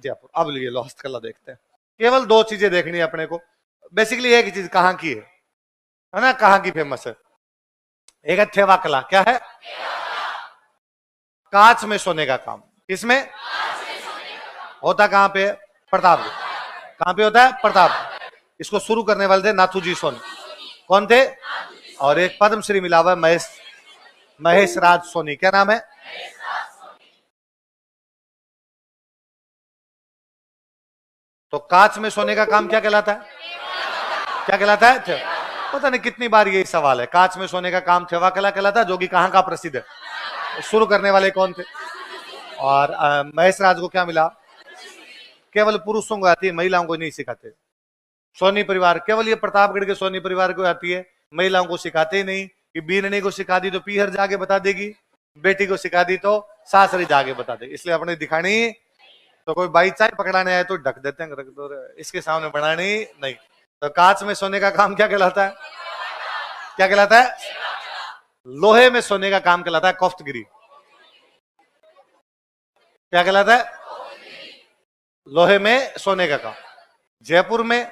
जयपुर। अब ये लो हस्तकला देखते हैं। केवल दो चीजें देखनी है अपने को, बेसिकली एक ही चीज कहाँ की है ना, कहाँ की फेमस है। एक है थेवा कला, क्या है, कांच में सोने का काम। किसमें होता, कहां पे, प्रतापगढ़। कहां पे होता है, प्रतापगढ़। इसको शुरू करने वाले थे नाथूजी सोनी। कौन थे, और एक पद्मश्री मिला हुआ है महेश राज सोनी। क्या नाम है, तो कांच में सोने का काम क्या कहलाता है, क्या कहलाता है, पता नहीं कितनी बार यही सवाल है। कांच में सोने का काम थेवा कला कहलाता है, जो कि कहां का प्रसिद्ध है। शुरू करने वाले कौन थे, और महेश राज को क्या मिला, केवल पुरुषों को आती है, महिलाओं को नहीं सिखाते। सोनी परिवार, केवल ये प्रतापगढ़ के सोनी परिवार को आती है, महिलाओं को सिखाते ही नहीं। कि बीननी को सिखा दी तो पीहर जाके बता देगी, बेटी को सिखा दी तो सासरी जाके बता देगी, इसलिए अपने दिखानी। तो कोई बाई चाय पकड़ाने आए तो ढक देते हैं, रख दो, इसके सामने बनानी नहीं। तो कांच में सोने का काम क्या कहलाता है, क्या कहलाता है, लोहे में सोने का काम कहलाता है कोफ्तगिरी। क्या कहलाता है, लोहे में सोने का काम। जयपुर में,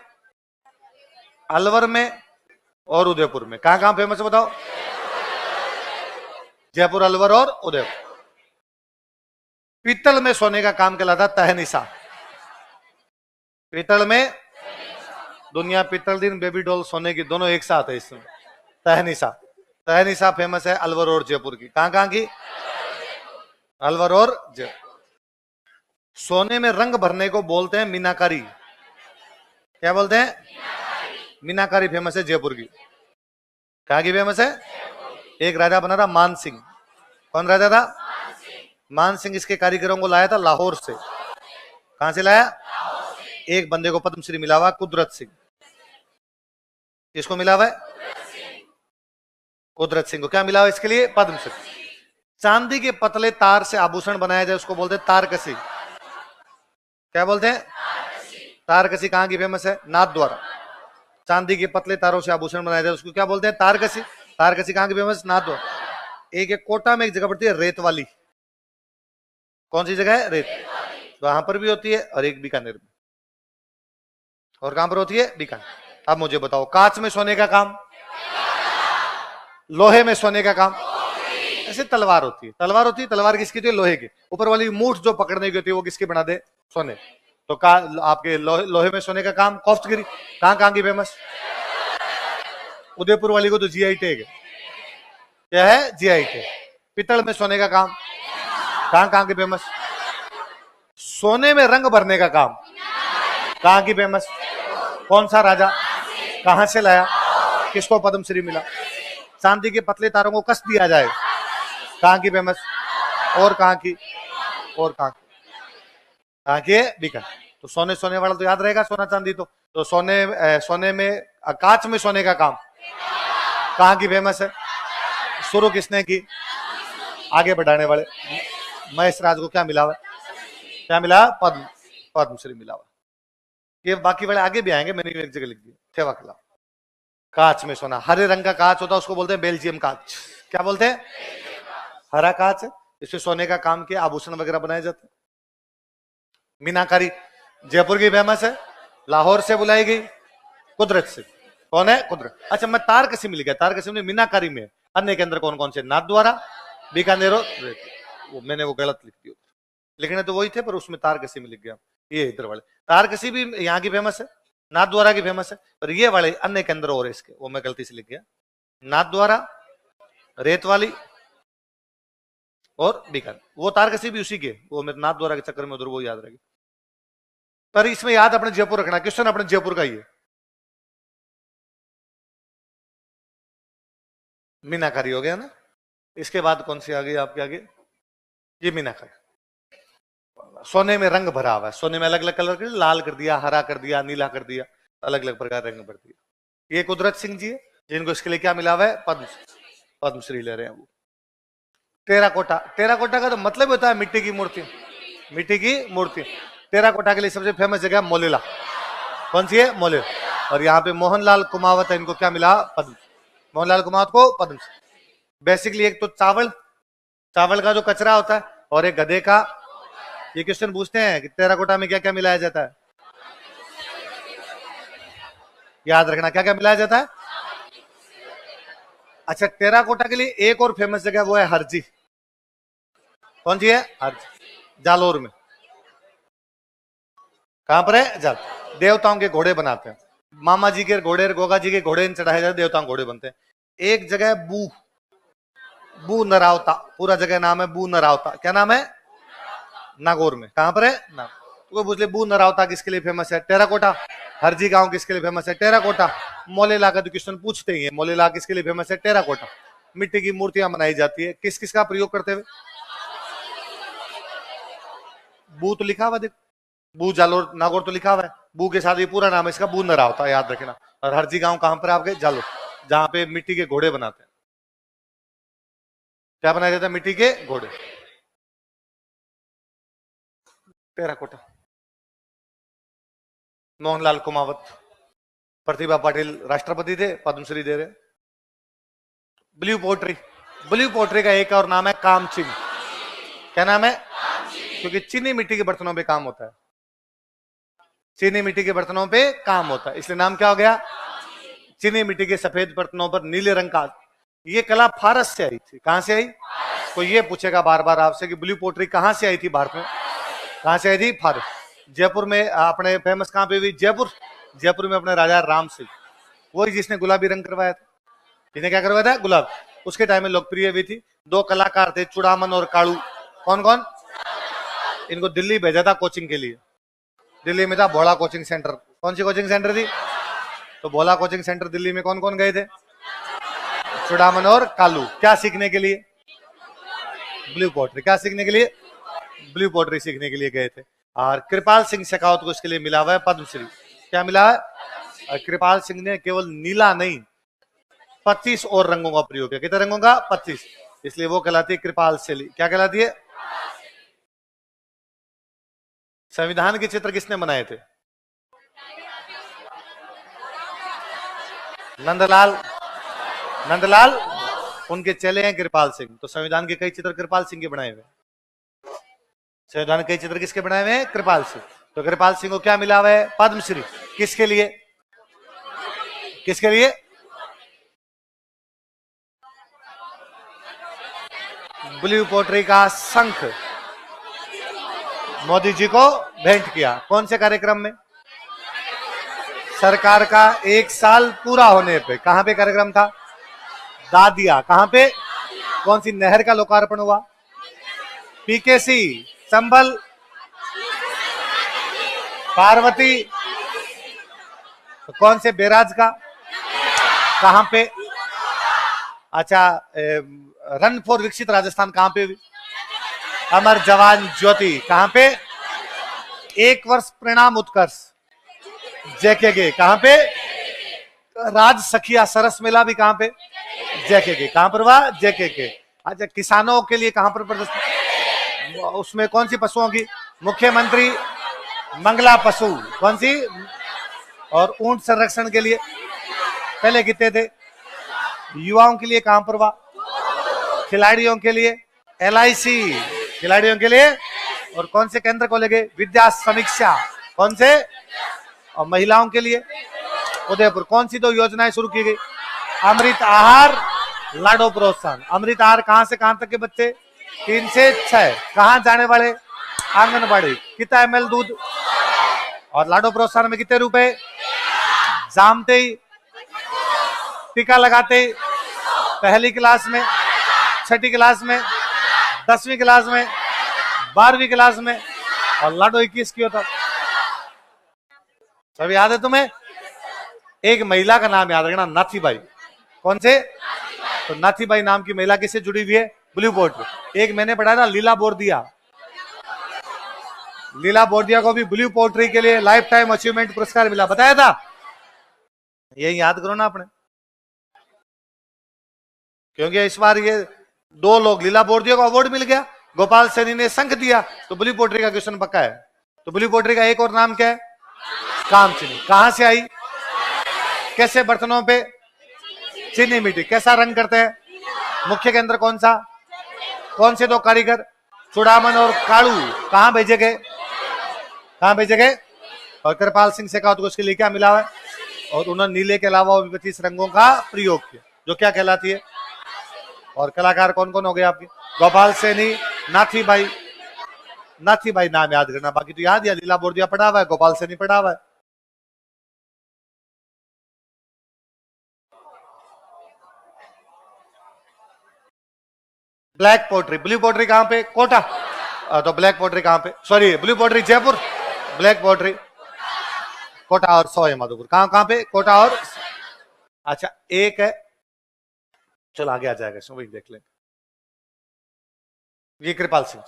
अलवर में और उदयपुर में। कहां कहां फेमस है बताओ, जयपुर, अलवर और उदयपुर। पीतल में सोने का काम कहलाता है तहनीसा। पीतल में, दुनिया पीतल दिन, बेबी डॉल सोने की दोनों एक साथ है इसमें। तहनीसा, तहनीसा फेमस है अलवर और जयपुर की। कहां की, अलवर और जयपुर। सोने में रंग भरने को बोलते हैं मीनाकारी। क्या बोलते हैं, मीनाकारी फेमस है जयपुर की। कहां की फेमस है, एक राजा बना था मान सिंह। कौन राजा था, मान सिंह। इसके कारीगरों को लाया था लाहौर से। कहां से लाया, एक बंदे को पद्मश्री मिला हुआ, कुदरत सिंह। किसको मिला हुआ है, कुदरत सिंह को क्या मिला हुआ इसके लिए, पद्मश्री। चांदी के पतले तार से आभूषण बनाया जाए उसको बोलते हैं तारकसी। क्या बोलते हैं, तारकसी। कहां की फेमस है, नाथद्वारा। चांदी के पतले तारों से आभूषण बनाया जाए उसको क्या बोलते हैं, तारकसी। तारकसी कहां की फेमस, नाथद्वारा। एक कोटा में एक जगह पड़ती है रेत वाली। कौन सी जगह है, रेत, वहां पर भी होती है, और एक बीकानेर में। और कहां पर होती है, बीकानेर। अब मुझे बताओ, कांच में सोने का काम, लोहे में सोने का काम। ऐसे तलवार होती है, तलवार होती है, तलवार किसकी होती है, लोहे की। ऊपर वाली मूठ जो पकड़ने की होती है वो किसकी बना दे, सोने। तो आपके लोहे में सोने का काम कोफ्तगिरी। कहां की फेमस, उदयपुर वाली को तो जीआई टैग है। क्या है, जीआई टैग। पीतल में सोने का काम, कहां की फेमस। सोने में रंग भरने का काम, कहां की फेमस, कौन सा राजा, कहां से लाया, किसको पद्मश्री मिला। चांदी के पतले तारों को कस दिया जाए, कहां की फेमस, और कहां की, और कहां की है, बीकानेर। तो सोने वाला तो याद रहेगा, सोना चांदी। तो सोने में, कांच में सोने का काम कहां की फेमस है, शुरू किसने की, आगे बढ़ाने वाले महेश राज को क्या मिला हुआ, क्या मिला, पद्मश्री मिला हुआ। ये बाकी वाले आगे भी आएंगे, मैंने एक जगह लिख दिया, थेवा कला। कांच में सोना, हरे रंग का कांच होता है उसको बोलते हैं बेल्जियम कांच। क्या बोलते हैं, हरा कांच है, इससे सोने का काम किया, आभूषण वगैरह बनाए जाते हैं। मीनाकारी जयपुर की फेमस है, लाहौर से बुलाई गई, कुदरत से। कौन है, कुदरत। अच्छा, मैं तारकसी मिल गया, तारकसी में मीनाकारी में अन्य के अंदर कौन कौन से, नाथद्वारा, बीकानेर, वो मैंने वो गलत लिख दिया, लिखने तो वही थे पर उसमें तारकसी में लिख गया। ये इधर वाले तारकसी भी यहाँ की फेमस है, नाथद्वारा की फेमस है, पर ये वाले अन्य केंद्र और इसके, वो मैं गलती से लिख गया। नाथद्वारा, रेत वाली और बीकानेर। वो तारकसी भी उसी के, वो मेरे नाथद्वारा के चक्कर में उधर वो याद रहेगी। पर इसमें याद अपने जयपुर रखना, क्वेश्चन अपने जयपुर का ही है। मीनाकारी हो गया ना। इसके बाद कौन सी आ गई आपके आगे, ये मीनाकारी। सोने में रंग भरा हुआ है, सोने में अलग अलग कलर कर, लाल कर दिया, हरा कर दिया, नीला कर दिया, अलग अलग प्रकार रंग भर दिया। ये कुदरत सिंह जी है, जिनको इसके लिए क्या मिला हुआ है, पद्मश्री ले रहे हैं वो। टेराकोटा, टेराकोटा का तो मतलब होता है मिट्टी की मूर्ति, मिट्टी की मूर्ति। टेराकोटा के लिए सबसे फेमस जगह मोलेला। कौन सी है, मोलेला। और यहाँ पे मोहनलाल कुमावत है, इनको क्या मिला, पद्म। मोहनलाल कुमावत को पद्मश्री। बेसिकली एक तो चावल का जो कचरा होता है, और एक गधे का ये क्वेश्चन पूछते हैं कि टेराकोटा में क्या क्या मिलाया जाता है। याद रखना क्या क्या मिलाया जाता है। अच्छा, टेराकोटा के लिए एक और फेमस जगह वो है हरजी। कौन सी है? हरजी, जालोर में। कहां पर है? जाल। देवताओं के घोड़े बनाते हैं। मामा जी के घोड़े, गोगा जी के घोड़े चढ़ाए जाते, देवताओं के घोड़े बनते हैं। एक जगह है बू, बू नरावता, पूरा जगह नाम है बू नरावता। क्या नाम है? नागौर में। कहां पर है? तो पूछ ले बू नरावता किसके लिए फेमस है? टेराकोटा। हरजी गांव किसके लिए फेमस है? टेराकोटा। मोलेला का तो क्वेश्चन पूछते ही है, मोलेला किसके लिए फेमस है? टेराकोटा। मिट्टी की मूर्तियां बनाई जाती है, किस किस का प्रयोग करते हुए? बू तो लिखा हुआ देख, बू जालोर नागौर तो लिखा हुआ है। बू के साथ ये पूरा नाम है इसका बू नरावता, याद रखना। और हरजी गांव कहां पर आपके? जालोर, जहां पे मिट्टी के घोड़े बनाते हैं। क्या बनाया जाता है? मिट्टी के घोड़े। टेराकोटा। मोहनलाल कुमावत, प्रतिभा पाटिल राष्ट्रपति थे, पद्मश्री दे रहे। ब्लू पोट्री, ब्लू पोट्री का एक और नाम है कामचिन। क्या नाम है? क्योंकि चीनी मिट्टी के बर्तनों पे काम होता है, चीनी मिट्टी के बर्तनों पे काम होता है, इसलिए नाम क्या हो गया? चीनी मिट्टी के सफेद बर्तनों पर नीले रंग का। ये कला फारस से आई थी। कहां से आई? कोई ये पूछेगा बार बार आपसे कि ब्लू पोट्री कहां से आई थी भारत में? कहां से आई थी? फारस। जयपुर में अपने फेमस कहां पे हुई? जयपुर। जयपुर में अपने राजा राम सिंह, वही जिसने गुलाबी रंग करवाया था। जिसने क्या करवाया था? गुलाब। उसके टाइम में लोकप्रिय हुई थी। दो कलाकार थे, चुड़ामन और कालू। कौन कौन? इनको दिल्ली भेजा था कोचिंग के लिए। दिल्ली में था भोला कोचिंग सेंटर। कौन सी कोचिंग सेंटर थी? तो भोला कोचिंग सेंटर दिल्ली में कौन कौन गए थे? चुड़ामन और कालू। क्या सीखने के लिए? Blue pottery. क्या सीखने के लिए? ब्लू पोट्री सीखने के लिए गए थे। और कृपाल सिंह शेखावत को इसके लिए मिला हुआ है पद्मश्री। क्या मिला है? और कृपाल सिंह ने केवल नीला नहीं 25 और रंगों का प्रयोग किया। कितने रंगों का? 25। इसलिए वो कहलाती है कृपाल शैली। क्या कहलाती है? संविधान के चित्र किसने बनाए थे? नंदलाल, नंदलाल। उनके चेले हैं कृपाल सिंह। तो संविधान के कई चित्र कृपाल सिंह के बनाए हुए। संविधान के कई चित्र किसके बनाए हुए हैं? कृपाल सिंह। तो कृपाल सिंह को क्या मिला हुआ है? पद्मश्री। किसके लिए? किसके लिए? ब्लू पोट्री का शंख मोदी जी को भेंट किया। कौन से कार्यक्रम में? सरकार का 1 साल पूरा होने पे। कहां पे कार्यक्रम था? दादिया। कहां पे? कौन सी नहर का लोकार्पण हुआ? पीकेसी, संबल, पार्वती। तो कौन से बैराज का? कहां पे? अच्छा, रन फॉर विकसित राजस्थान कहां पे हुई? अमर जवान ज्योति। कहां पे? 1 वर्ष परिणाम उत्कर्ष जेके। कहां पे? राज सखिया सरस मेला भी कहां पे? जेके। कहां पर हुआ? जेके। अच्छा, किसानों के लिए कहां पर प्रदर्शन? उसमें कौन सी पशुओं की? मुख्यमंत्री मंगला पशु। कौन सी? और ऊंट संरक्षण के लिए पहले कितने थे? युवाओं के लिए कहां पर हुआ? खिलाड़ियों के लिए LIC, खिलाड़ियों के लिए। और कौन से केंद्र को लगे? विद्या समीक्षा। कौन से? और महिलाओं के लिए उदयपुर। कौन सी 2 योजनाएं शुरू की गई? अमृत आहार, लाडो प्रोत्साहन। अमृत आहार कहां से कहां तक के बच्चे? 3 से 6। कहां जाने वाले? आंगनबाड़ी। कितना ml दूध? और लाडो प्रोत्साहन में कितने रुपए? जामते ही, टीका लगाते ही, पहली क्लास में, छठी क्लास में, 10वीं क्लास में, 12वीं क्लास में। और लाडो 21 की होता। सब याद है तुम्हें? एक महिला का नाम याद रखना, नाथीबाई। कौन से? तो नाथीबाई नाम की महिला किससे जुड़ी हुई है? Blue pottery. एक मैंने पढ़ा था लीला बोरदिया। लीला बोरदिया को भी ब्लू पोट्री के लिए लाइफ टाइम अचीवमेंट पुरस्कार मिला, बताया था। यही याद करो ना आपने, क्योंकि इस बार ये 2 लोग, लीला बोरदिया को अवार्ड मिल गया, गोपाल सैनी ने शंख दिया, तो ब्लू पोट्री का क्वेश्चन पक्का है। तो ब्लू पोट्री का एक और नाम क्या है? कामचीनी। कहां से आई? कैसे बर्तनों पे? चीनी मिट्टी। कैसा रंग करते हैं? मुख्य केंद्र कौन सा? कौन से 2 कारीगर? चुड़ामन और काड़ू कहां भेजे गए? कहां भेजे गए? और कृपाल सिंह शेखावत को इसके लिए क्या मिला है? और उन्होंने नीले के अलावा और भी 25 रंगों का प्रयोग किया, जो क्या कहलाती है? और कलाकार कौन कौन हो गए आपके? गोपाल सैनी, नाथी भाई, नाथी भाई नाम याद करना, बाकी तो याद, या लीला बोर्दिया पढ़ा हुआ है, गोपाल सैनी पढ़ा हुआ है। ब्लैक पोट्री, ब्लू पोट्री कहां पे? कोटा। तो ब्लैक पोट्री कहां पे? Sorry, blue pottery Jaipur, black pottery Kota और सवाई माधोपुर। कहां कहां पे? कोटा और। अच्छा, एक है, चलो आगे आ जाएगा, इसमें वही देख लेंगे। ये कृपाल सिंह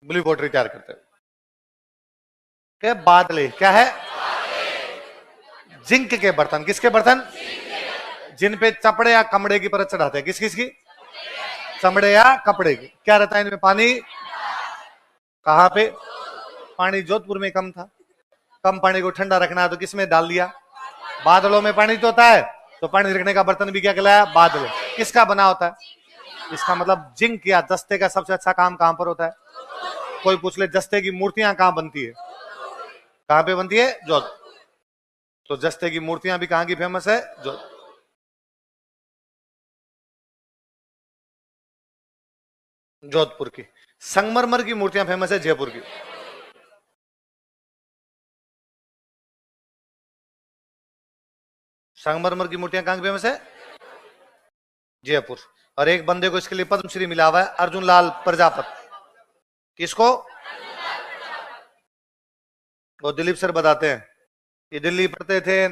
ब्लू पोट्री तैयार करते हैं। क्या बादले? क्या है? जिंक के बर्तन। किसके बर्तन? जिन पे चपड़े या कमड़े की परत चढ़ाते हैं। किस किस की? चमड़े या कपड़े की। क्या रहता है इनमें? पानी। कहां पे? पानी जोधपुर में कम था, कम पानी को ठंडा रखना है तो किसमें डाल दिया? बादलों में पानी तो होता है, तो पानी रखने का बर्तन भी क्या कहलाया? बादल। किसका बना होता है? इसका मतलब जिंक या जस्ते का सबसे अच्छा काम कहां पर होता है? कोई पूछ ले जस्ते की मूर्तियां कहां बनती है? कहां पे बनती है? जोधपुर। तो जस्ते की मूर्तियां भी कहां की फेमस है? जोधपुर की। संगमरमर की मूर्तियां फेमस है जयपुर की। संगमरमर की मूर्तियां कहां की फेमस है? जयपुर। और एक बंदे को इसके लिए पद्मश्री मिला हुआ है, अर्जुन लाल प्रजापत। किसको? वो दिलीप सर बताते हैं, ये दिल्ली पढ़ते थे,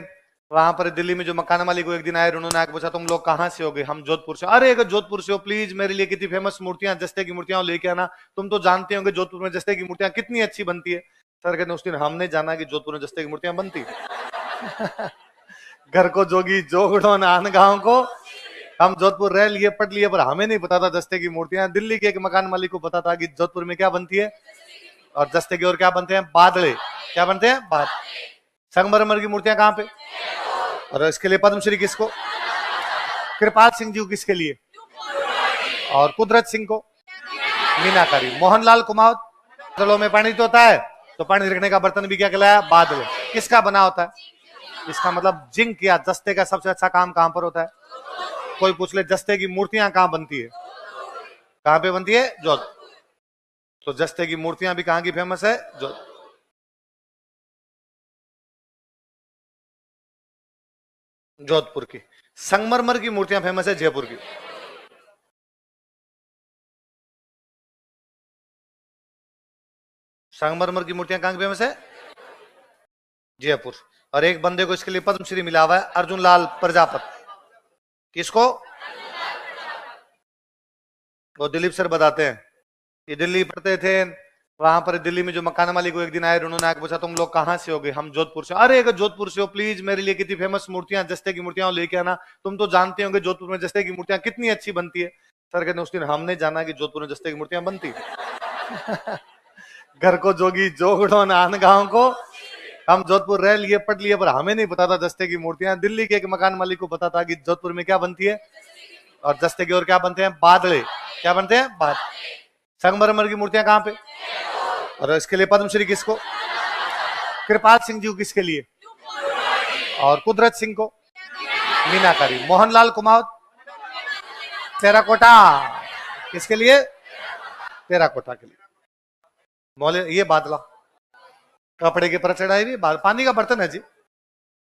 वहां पर दिल्ली में जो मकान मालिक को एक दिन आए, उन्होंने आके पूछा तुम लोग कहां से हो गए? हम जोधपुर से। अरे अगर जोधपुर से हो, प्लीज मेरे लिए कितनी फेमस मूर्तियां, जस्ते की मूर्तियां लेके आना, तुम तो जानते होंगे जोधपुर में जस्ते की मूर्तियां कितनी अच्छी बनती है। सर कहते उस दिन हमने जाना कि जोधपुर में जस्ते की मूर्तियां बनती घर को जोगी जोगड़ो नान गांव को, हम जोधपुर रह लिए पढ़ लिए, पर हमें नहीं पता था जस्ते की मूर्तियां। दिल्ली के एक मकान मालिक को पता था कि जोधपुर में क्या बनती है, और जस्ते की और क्या बनते हैं? बादले। क्या बनते हैं? बादल। संगमरमर की मूर्तियां कहां पे? और इसके लिए पद्मश्री किसको? कृपाल सिंह जी को। किसके लिए? और कुदरत सिंह को मीनाकारी। मोहनलाल कुमावत, बादलों में पानी तो होता है, तो पानी रखने का बर्तन भी क्या कहलाया? बादल। किसका बना होता है? इसका मतलब जिंक या जस्ते का सबसे अच्छा काम कहां पर होता है? कोई पूछ ले जस्ते की मूर्तियां कहां बनती है? कहां पे बनती है? जोधपुर। तो जस्ते की मूर्तियां भी कहां की फेमस है? जोधपुर की। संगमरमर की मूर्तियां फेमस है जयपुर की। संगमरमर की मूर्तियां कहां की फेमस है? जयपुर। और एक बंदे को इसके लिए पद्मश्री मिला हुआ है, अर्जुन लाल प्रजापत। किसको? वो दिलीप सर बताते हैं, ये दिल्ली पढ़ते थे, वहां पर दिल्ली में जो मकान मालिक को एक दिन आए, उन्होंने आके पूछा तुम लोग कहां से हो गए? हम जोधपुर से। अरे अगर जोधपुर से हो, प्लीज मेरे लिए कितनी फेमस मूर्तियां, जस्ते की मूर्तियां लेके आना, तुम तो जानते होंगे जोधपुर में जस्ते की मूर्तियां कितनी अच्छी बनती है। सर कहते उस दिन हमने जाना कि जोधपुर में जस्ते की मूर्तियां बनती घर को जोगी जोगड़ो नान गांव को, हम जोधपुर रह लिए पढ़ लिए, पर हमें नहीं पता था जस्ते की मूर्तियां। दिल्ली के एक मकान मालिक को पता था कि जोधपुर में क्या बनती है, और जस्ते की और क्या बनते हैं? बादले। क्या बनते हैं? बादल। संगमरमर की मूर्तियां कहां पे? और इसके लिए पद्मश्री किसको? कृपाल सिंह जी को। किसके लिए? और कुदरत सिंह को मीनाकारी। मोहनलाल कुमावत, टेराकोटा। किसके लिए? टेराकोटा के लिए। मौले ये बादला, कपड़े के पर चढ़ाई हुई, पानी का बर्तन है जी।